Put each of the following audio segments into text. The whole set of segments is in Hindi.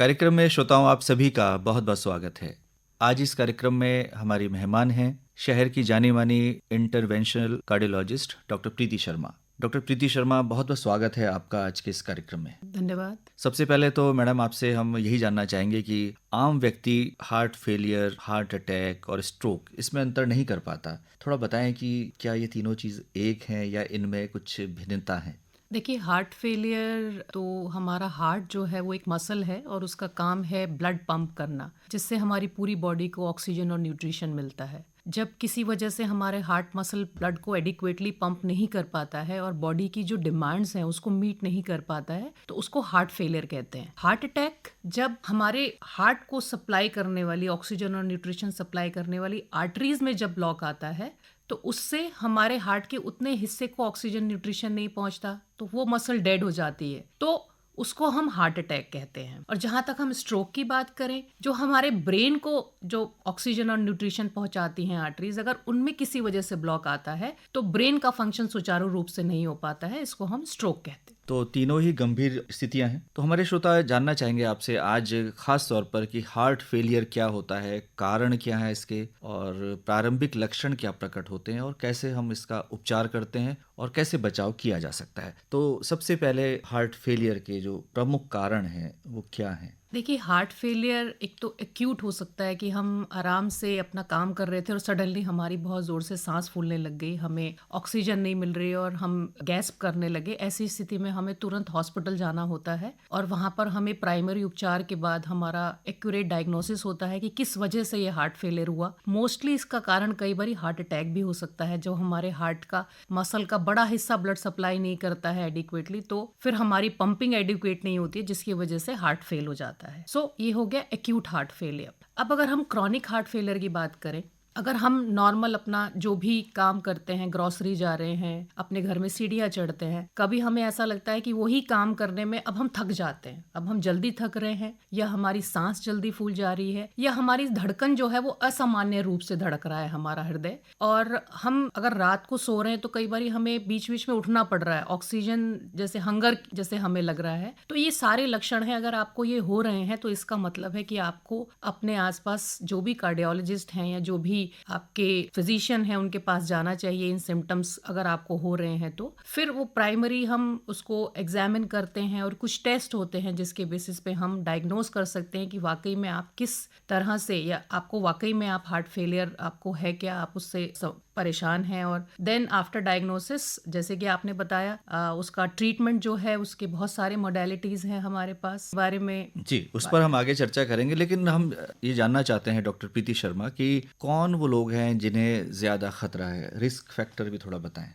कार्यक्रम में श्रोताओं आप सभी का बहुत बहुत स्वागत है। आज इस कार्यक्रम में हमारी मेहमान हैं शहर की जानी मानी interventional cardiologist doctor Preeti Sharma. Doctor Preeti Sharma, बहुत बहुत स्वागत है आपका आज के इस कार्यक्रम में। धन्यवाद। सबसे पहले तो मैडम आपसे हम यही जानना चाहेंगे कि आम व्यक्ति हार्ट फेलियर, हार्ट अटैक और स्ट्रोक इसमें अंतर नहीं कर पाता। थोड़ा बताएं कि क्या ये तीनों चीज़ एक हैं या इनमें कुछ भिन्नता है? देखिए, हार्ट फेलियर तो हमारा हार्ट जो है वो एक मसल है और उसका काम है ब्लड पंप करना, जिससे हमारी पूरी बॉडी को ऑक्सीजन और न्यूट्रिशन मिलता है। जब किसी वजह से हमारे हार्ट मसल ब्लड को एडिक्वेटली पंप नहीं कर पाता है और बॉडी की जो डिमांड्स हैं उसको मीट नहीं कर पाता है, तो उसको हार्ट फेलियर कहते हैं। हार्ट अटैक जब हमारे हार्ट को सप्लाई करने वाली ऑक्सीजन और न्यूट्रिशन सप्लाई करने वाली आर्टरीज में जब ब्लॉक आता है, तो उससे हमारे हार्ट के उतने हिस्से को ऑक्सीजन न्यूट्रिशन नहीं पहुंचता, तो वो मसल डेड हो जाती है, तो उसको हम हार्ट अटैक कहते हैं। और जहां तक हम स्ट्रोक की बात करें, जो हमारे ब्रेन को जो ऑक्सीजन और न्यूट्रिशन पहुंचाती हैं आर्टरीज, अगर उनमें किसी वजह से ब्लॉक आता है तो ब्रेन का फंक्शन सुचारू रूप से नहीं हो पाता है, इसको हम स्ट्रोक कहते हैं। तो तीनों ही गंभीर स्थितियां हैं। तो हमारे श्रोता जानना चाहेंगे आपसे आज खास तौर पर कि हार्ट फेलियर क्या होता है, कारण क्या है इसके, और प्रारंभिक लक्षण क्या प्रकट होते हैं और कैसे हम इसका उपचार करते हैं और कैसे बचाव किया जा सकता है। तो सबसे पहले हार्ट फेलियर के जो प्रमुख कारण हैं वो क्या हैं? देखिए, हार्ट फेलियर एक तो एक्यूट हो सकता है कि हम आराम से अपना काम कर रहे थे और सडनली हमारी बहुत ज़ोर से सांस फूलने लग गई, हमें ऑक्सीजन नहीं मिल रही और हम गैस्प करने लगे। ऐसी स्थिति में हमें तुरंत हॉस्पिटल जाना होता है और वहाँ पर हमें प्राइमरी उपचार के बाद हमारा एक्यूरेट डायग्नोसिस होता है कि किस वजह से ये हार्ट फेलियर हुआ। मोस्टली इसका कारण कई बार हार्ट अटैक भी हो सकता है, जो हमारे हार्ट का मसल का बड़ा हिस्सा ब्लड सप्लाई नहीं करता है एडिक्वेटली, तो फिर हमारी पंपिंग एडिक्वेट नहीं होती है, जिसकी वजह से हार्ट फेल हो जाता है। सो ये हो गया एक्यूट हार्ट फेलियर। अब अगर हम क्रॉनिक हार्ट फेलियर की बात करें, अगर हम नॉर्मल अपना जो भी काम करते हैं, ग्रोसरी जा रहे हैं, अपने घर में सीढ़ियाँ चढ़ते हैं, कभी हमें ऐसा लगता है कि वही काम करने में अब हम थक जाते हैं, अब हम जल्दी थक रहे हैं, या हमारी सांस जल्दी फूल जा रही है, या हमारी धड़कन जो है वो असामान्य रूप से धड़क रहा है हमारा हृदय, और हम अगर रात को सो रहे हैं तो कई बार हमें बीच बीच में उठना पड़ रहा है, ऑक्सीजन जैसे हंगर जैसे हमें लग रहा है। तो ये सारे लक्षण हैं। अगर आपको ये हो रहे हैं तो इसका मतलब है कि आपको अपने आसपास जो भी कार्डियोलॉजिस्ट हैं या जो भी आपके फिजिशियन हैं उनके पास जाना चाहिए। इन सिम्टम्स अगर आपको हो रहे हैं तो फिर वो प्राइमरी हम उसको एग्जामिन करते हैं और कुछ टेस्ट होते हैं जिसके बेसिस पे हम डायग्नोज कर सकते हैं कि वाकई में आप किस तरह से, या आपको वाकई में आप हार्ट फेलियर आपको है क्या, आप उससे परेशान हैं। और देन आफ्टर डायग्नोसिस, जैसे कि आपने बताया, उसका ट्रीटमेंट जो है उसके बहुत सारे मोडेलिटीज हैं हमारे पास, बारे में जी उस पर हम आगे चर्चा करेंगे, लेकिन हम ये जानना चाहते हैं डॉक्टर प्रीति शर्मा कि कौन वो लोग हैं जिन्हें ज़्यादा खतरा है, रिस्क फैक्टर भी थोड़ा बताएं।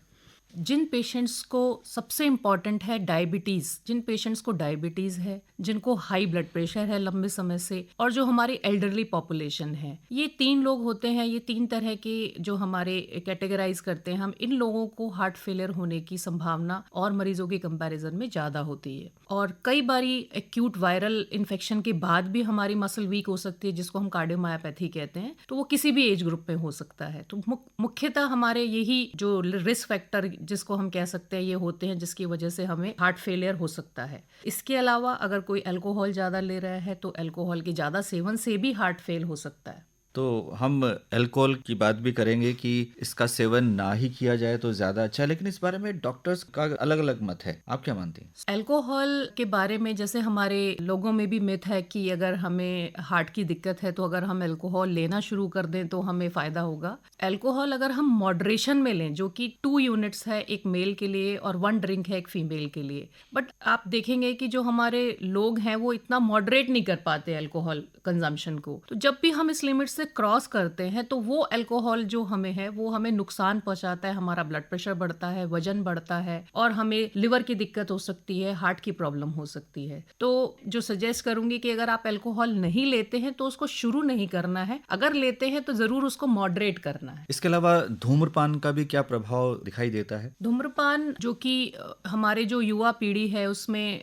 जिन पेशेंट्स को सबसे इम्पॉर्टेंट है डायबिटीज़, जिन पेशेंट्स को डायबिटीज़ है, जिनको हाई ब्लड प्रेशर है लंबे समय से, और जो हमारी एल्डरली पॉपुलेशन है, ये तीन लोग होते हैं। ये तीन तरह के जो हमारे कैटेगराइज करते हैं हम, इन लोगों को हार्ट फेलियर होने की संभावना और मरीजों के कंपैरिजन में ज़्यादा होती है। और कई बारी एक्यूट वायरल इन्फेक्शन के बाद भी हमारी मसल वीक हो सकती है, जिसको हम कार्डियोमायोपैथी कहते हैं, तो वो किसी भी एज ग्रुप में हो सकता है। तो मुख्यतः हमारे यही जो रिस्क फैक्टर जिसको हम कह सकते हैं ये होते हैं, जिसकी वजह से हमें हार्ट फेलियर हो सकता है। इसके अलावा अगर कोई अल्कोहल ज़्यादा ले रहा है तो अल्कोहल के ज़्यादा सेवन से भी हार्ट फेल हो सकता है। तो हम अल्कोहल की बात भी करेंगे कि इसका सेवन ना ही किया जाए तो ज़्यादा अच्छा है, लेकिन इस बारे में डॉक्टर्स का अलग अलग मत है। आप क्या मानती हैं? अल्कोहल के बारे में जैसे हमारे लोगों में भी मिथ है कि अगर हमें हार्ट की दिक्कत है तो अगर हम अल्कोहल लेना शुरू कर दें तो हमें फ़ायदा होगा। अल्कोहल अगर हम मॉडरेशन में लें, जो कि 2 यूनिट्स है एक मेल के लिए और 1 ड्रिंक है एक फीमेल के लिए, बट आप देखेंगे कि जो हमारे लोग हैं वो इतना मॉडरेट नहीं कर पाते अल्कोहल कंजम्पशन को। तो जब भी हम इस लिमिट से क्रॉस करते हैं तो वो अल्कोहल जो हमें है वो हमें नुकसान पहुंचाता है, हमारा ब्लड प्रेशर बढ़ता है, वजन बढ़ता है, और हमें लिवर की दिक्कत हो सकती है, हार्ट की प्रॉब्लम हो सकती है। तो जो सजेस्ट करूंगी कि अगर आप अल्कोहल नहीं लेते हैं तो उसको शुरू नहीं करना है, अगर लेते हैं तो जरूर उसको मॉडरेट करना है। इसके अलावा धूम्रपान का भी क्या प्रभाव दिखाई देता है? धूम्रपान, जो कि हमारे जो युवा पीढ़ी है उसमें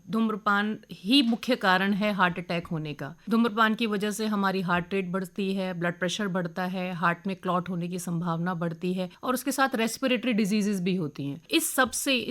धूम्रपान ही मुख्य कारण है हार्ट अटैक होने का। धूम्रपान की वजह से हमारी हार्ट रेट बढ़ बढ़ती है, ब्लड प्रेशर बढ़ता है, हार्ट में क्लॉट होने की संभावना बढ़ती है और उसके साथ रेस्पिरेटरी डिजीजेस भी होती हैं। इस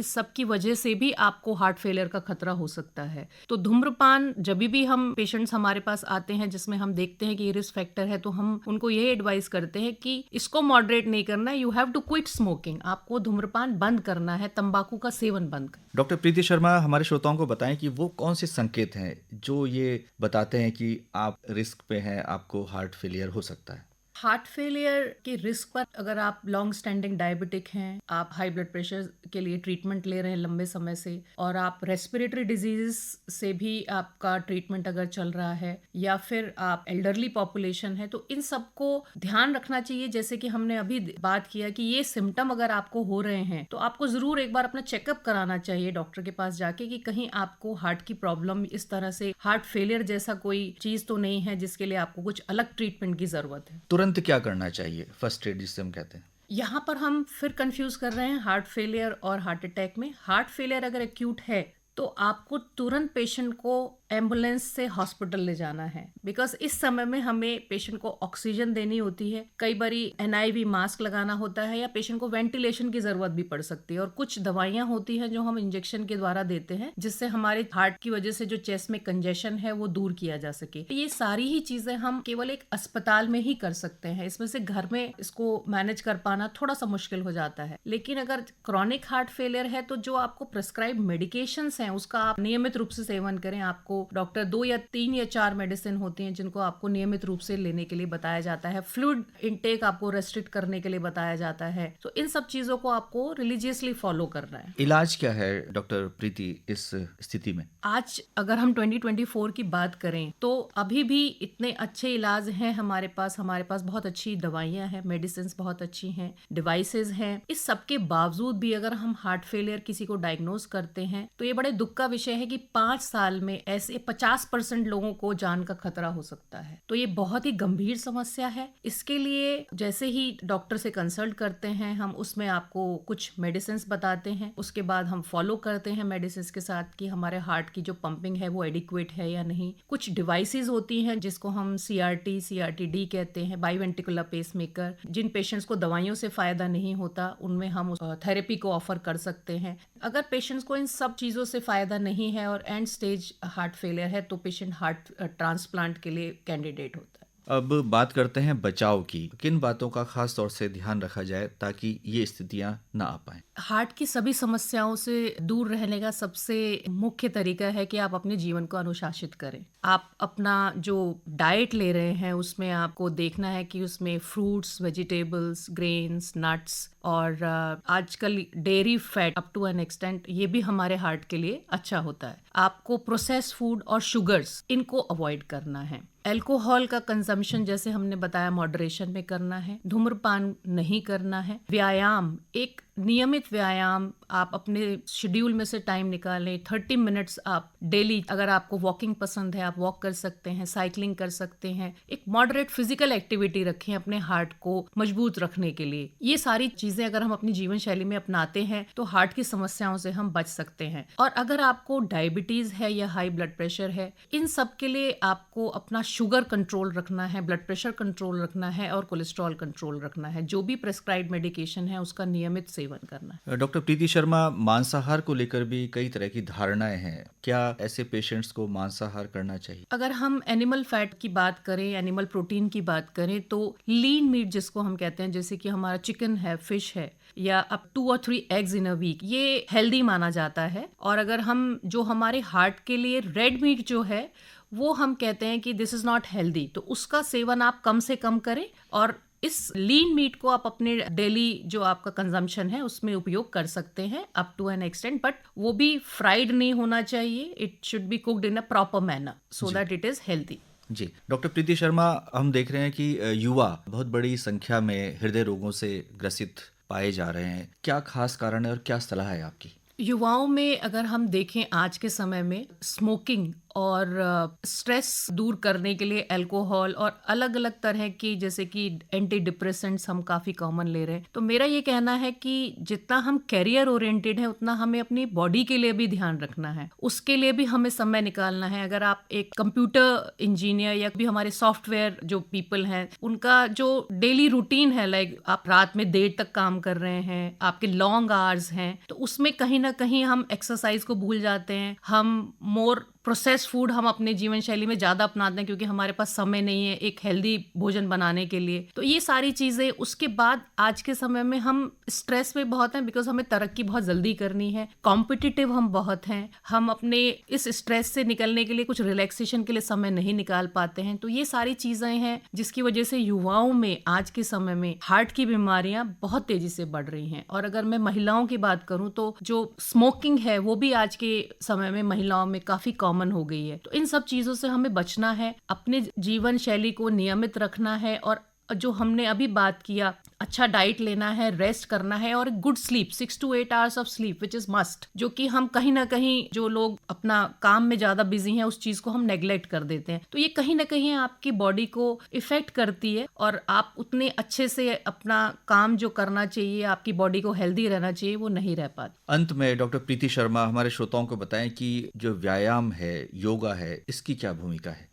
सब की वजह से भी आपको हार्ट फेलियर का खतरा हो सकता है। तो धूम्रपान, जब भी हम पेशेंट्स हमारे पास आते हैं जिसमें हम देखते हैं कि ये रिस्क फैक्टर है, तो हम उनको ये एडवाइस करते हैं कि इसको मॉडरेट नहीं करना है, you have to quit smoking. आपको धूम्रपान बंद करना है, तंबाकू का सेवन बंद करना। डॉक्टर प्रीति शर्मा, हमारे श्रोताओं को बताएं कि वो कौन से संकेत हैं जो ये बताते हैं कि आप रिस्क पे हैं, आपको हार्ट फेलियर हो सकता है। हार्ट फेलियर के रिस्क पर, अगर आप लॉन्ग स्टैंडिंग डायबिटिक हैं, आप हाई ब्लड प्रेशर के लिए ट्रीटमेंट ले रहे हैं लंबे समय से, और आप रेस्पिरेटरी डिजीज से भी आपका ट्रीटमेंट अगर चल रहा है, या फिर आप एल्डरली पॉपुलेशन है, तो इन सबको ध्यान रखना चाहिए। जैसे कि हमने अभी बात किया कि ये सिम्टम अगर आपको हो रहे हैं तो आपको जरूर एक बार अपना चेकअप कराना चाहिए डॉक्टर के पास जाके, कि कहीं आपको हार्ट की प्रॉब्लम, इस तरह से हार्ट फेलियर जैसा कोई चीज तो नहीं है जिसके लिए आपको कुछ अलग ट्रीटमेंट की जरूरत है। तुरंत क्या करना चाहिए, फर्स्ट एड जिसे हम कहते हैं। यहाँ पर हम फिर कंफ्यूज कर रहे हैं हार्ट फेलियर और हार्ट अटैक में। हार्ट फेलियर अगर एक्यूट है तो आपको तुरंत पेशेंट को एम्बुलेंस से हॉस्पिटल ले जाना है, बिकॉज इस समय में हमें पेशेंट को ऑक्सीजन देनी होती है, कई बारी NIV मास्क लगाना होता है, या पेशेंट को वेंटिलेशन की जरूरत भी पड़ सकती है, और कुछ दवाइयां होती हैं जो हम इंजेक्शन के द्वारा देते हैं जिससे हमारे हार्ट की वजह से जो चेस्ट में कंजेशन है वो दूर किया जा सके। ये सारी ही चीजें हम केवल एक अस्पताल में ही कर सकते हैं, इसमें से घर में इसको मैनेज कर पाना थोड़ा सा मुश्किल हो जाता है। लेकिन अगर क्रॉनिक हार्ट फेलियर है तो जो आपको प्रिस्क्राइब मेडिकेशंस हैं उसका आप नियमित रूप से सेवन करें। आपको डॉक्टर 2 या 3 या 4 मेडिसिन होती हैं जिनको आपको नियमित रूप से लेने के लिए बताया जाता है। फ्लूइड इनटेक आपको रेस्ट्रिक्ट करने के लिए बताया जाता है। तो इन सब चीजों को आपको रिलीजियसली फॉलो करना है। इलाज क्या है डॉक्टर प्रीति इस स्थिति में? आज अगर हम 2024 की बात करें तो अभी भी इतने अच्छे इलाज हैं हमारे पास बहुत अच्छी दवाइयां हैं, मेडिसिन बहुत अच्छी हैं, डिवाइसेस हैं। इस सब के बावजूद भी अगर हम हार्ट फेलियर किसी को डायग्नोज करते हैं तो ये बड़े दुख का विषय है कि 5 साल में ऐसे 50% लोगों को जान का खतरा हो सकता है। तो ये बहुत ही गंभीर समस्या है। इसके लिए जैसे ही डॉक्टर से कंसल्ट करते हैं हम, उसमें आपको कुछ मेडिसिन बताते हैं, उसके बाद हम फॉलो करते हैं मेडिसिन के साथ कि हमारे हार्ट की जो पंपिंग है वो एडिक्वेट है या नहीं। कुछ डिवाइसेस होती हैं जिसको हम CRT-D कहते हैं, बाईवेंट्रिकुलर पेसमेकर। जिन पेशेंट्स को दवाइयों से फायदा नहीं होता उनमें हम थेरेपी को ऑफर कर सकते हैं। अगर पेशेंट्स को इन सब चीजों से फायदा नहीं है और एंड स्टेज हार्ट फेलियर है तो पेशेंट हार्ट ट्रांसप्लांट के लिए कैंडिडेट होता है। अब बात करते हैं बचाव की। किन बातों का खास तौर से ध्यान रखा जाए ताकि ये स्थितियां ना आ पाएं? हार्ट की सभी समस्याओं से दूर रहने का सबसे मुख्य तरीका है कि आप अपने जीवन को अनुशासित करें। आप अपना जो डाइट ले रहे हैं उसमें आपको देखना है कि उसमें फ्रूट्स, वेजिटेबल्स, ग्रेन्स, नट्स और आजकल dairy fat up to an extent, ये भी हमारे हार्ट के लिए अच्छा होता है। आपको प्रोसेस्ड फूड और शुगर्स, इनको अवॉइड करना है। अल्कोहल का कंजम्पशन जैसे हमने बताया मॉडरेशन में करना है। धूम्रपान नहीं करना है। व्यायाम, एक नियमित व्यायाम आप अपने शेड्यूल में से टाइम निकालें। 30 मिनट्स आप डेली, अगर आपको वॉकिंग पसंद है आप वॉक कर सकते हैं, साइकिलिंग कर सकते हैं। एक मॉडरेट फिजिकल एक्टिविटी रखें अपने हार्ट को मजबूत रखने के लिए। ये सारी चीजें अगर हम अपनी जीवन शैली में अपनाते हैं तो हार्ट की समस्याओं से हम बच सकते हैं। और अगर आपको डायबिटीज है या हाई ब्लड प्रेशर है, इन सब के लिए आपको अपना शुगर कंट्रोल रखना है, ब्लड प्रेशर कंट्रोल रखना है और कोलेस्ट्रॉल कंट्रोल रखना है। जो भी प्रेस्क्राइब्ड मेडिकेशन है उसका नियमित सेवन करना है। डॉक्टर प्रीति शर्मा, मांसाहार को लेकर भी कई तरह की धारणाएं हैं। क्या ऐसे पेशेंट्स को मांसाहार करना चाहिए? अगर हम एनिमल फैट की बात करें, एनिमल प्रोटीन की बात करें, तो लीन मीट जिसको हम कहते हैं, जैसे कि हमारा चिकन है, फिश है, या अप 2 और 3 एग्स इन अ वीक, ये हेल्दी माना जाता है। और अगर हम जो हमारे हार्ट के लिए रेड मीट जो है वो हम कहते हैं कि दिस इज नॉट हेल्दी, तो उसका सेवन आप कम से कम करें। और इस लीन मीट को आप अपने डेली जो आपका कंजम्पशन है उसमें उपयोग कर सकते हैं up to an extent, but वो भी फ्राइड नहीं होना चाहिए। It should be cooked in a proper manner so that it is healthy. जी डॉक्टर प्रीति शर्मा, हम देख रहे हैं कि युवा बहुत बड़ी संख्या में हृदय रोगों से ग्रसित पाए जा रहे हैं। क्या खास कारण है और क्या सलाह है आपकी? युवाओं में अगर हम देखें आज के समय में स्मोकिंग और स्ट्रेस दूर करने के लिए अल्कोहल और अलग-अलग तरह की जैसे कि एंटी डिप्रेसेंट्स हम काफ़ी कॉमन ले रहे हैं। तो मेरा ये कहना है कि जितना हम करियर ओरिएंटेड हैं उतना हमें अपनी बॉडी के लिए भी ध्यान रखना है। उसके लिए भी हमें समय निकालना है। अगर आप एक कंप्यूटर इंजीनियर या भी हमारे सॉफ्टवेयर जो पीपल हैं, उनका जो डेली रूटीन है, लाइक आप रात में देर तक काम कर रहे हैं, आपके लॉन्ग आवर्स हैं, तो उसमें कहीं न कहीं हम एक्सरसाइज को भूल जाते हैं। हम मोर प्रोसेस्ड फूड हम अपने जीवन शैली में ज़्यादा अपनाते हैं क्योंकि हमारे पास समय नहीं है एक हेल्दी भोजन बनाने के लिए। तो ये सारी चीज़ें, उसके बाद आज के समय में हम स्ट्रेस में बहुत हैं बिकॉज हमें तरक्की बहुत जल्दी करनी है, कॉम्पिटिटिव हम बहुत हैं, हम अपने इस स्ट्रेस से निकलने के लिए कुछ रिलैक्सेशन के लिए समय नहीं निकाल पाते हैं। तो ये सारी चीज़ें हैं जिसकी वजह से युवाओं में आज के समय में हार्ट की बीमारियां बहुत तेजी से बढ़ रही हैं। और अगर मैं महिलाओं की बात करूं तो जो स्मोकिंग है वो भी आज के समय में महिलाओं में काफ़ी कॉमन हो गई है। तो इन सब चीज़ों से हमें बचना है, अपने जीवन शैली को नियमित रखना है और जो हमने अभी बात किया, अच्छा डाइट लेना है, रेस्ट करना है और good sleep, 6 to 8 hours of sleep which is must, जो कि हम कहीं ना कहीं जो लोग अपना काम में ज़्यादा बिजी हैं उस चीज़ को हम नेग्लेक्ट कर देते हैं। तो ये कहीं ना कहीं आपकी बॉडी को इफेक्ट करती है और आप उतने अच्छे से अपना काम जो करना चाहिए, आपकी बॉडी को हेल्दी रहना चाहिए, वो नहीं रह पाती। अंत में डॉक्टर प्रीति शर्मा हमारे श्रोताओं को बताएं कि जो व्यायाम है, योगा है, इसकी क्या भूमिका है?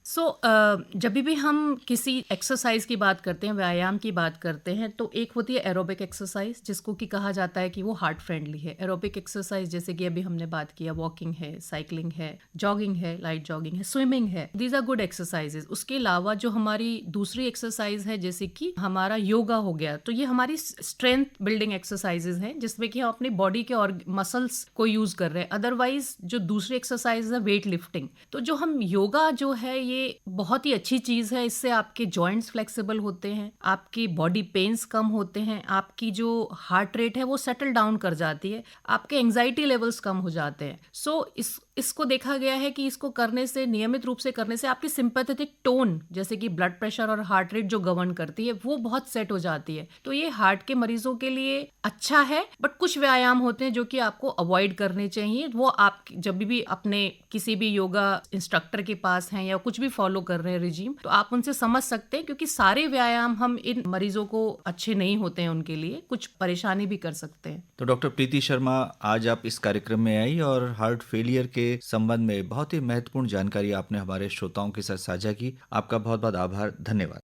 जब भी हम किसी एक्सरसाइज की बात करते हैं, व्यायाम की बात करते हैं, तो एक होती है एरोबिक एक्सरसाइज जिसको कि कहा जाता है कि वो हार्ट फ्रेंडली है। एरोबिक एक्सरसाइज जैसे कि अभी हमने बात किया, वॉकिंग है, साइकिलिंग है, जॉगिंग है, लाइट जॉगिंग है, स्विमिंग है, दीज आर गुड एक्सरसाइजेज। उसके अलावा जो हमारी दूसरी एक्सरसाइज है जैसे कि हमारा योगा हो गया, तो ये हमारी स्ट्रेंथ बिल्डिंग एक्सरसाइजेज हैं जिसमें कि हम अपनी बॉडी के और मसल्स को यूज कर रहे हैं। अदरवाइज जो दूसरी एक्सरसाइज है वेट लिफ्टिंग, तो जो हम योगा जो है ये बहुत ही अच्छी चीज है। इससे आपके जॉइंट्स फ्लेक्सिबल होते हैं, आपकी बॉडी पेन्स कम होते हैं, आपकी जो हार्ट रेट है वो सेटल डाउन कर जाती है, आपके एंजाइटी लेवल्स कम हो जाते हैं। इसको देखा गया है कि इसको करने से, नियमित रूप से करने से आपकी सिंपैथेटिक टोन जैसे कि ब्लड प्रेशर और हार्ट रेट जो गवर्न करती है वो बहुत सेट हो जाती है। तो ये हार्ट के मरीजों के लिए अच्छा है। बट कुछ व्यायाम होते हैं जो कि आपको अवॉइड करने चाहिए। वो आप जब भी अपने किसी भी योगा इंस्ट्रक्टर के पास हैं या कुछ भी फॉलो कर रहे हैं रिजीम, तो आप उनसे समझ सकते हैं क्योंकि सारे व्यायाम हम इन मरीजों को अच्छे नहीं होते हैं, उनके लिए कुछ परेशानी भी कर सकते हैं। तो डॉक्टर प्रीति शर्मा, आज आप इस कार्यक्रम में आई और हार्ट फेलियर के संबंध में बहुत ही महत्वपूर्ण जानकारी आपने हमारे श्रोताओं के साथ साझा की। आपका बहुत बहुत आभार, धन्यवाद।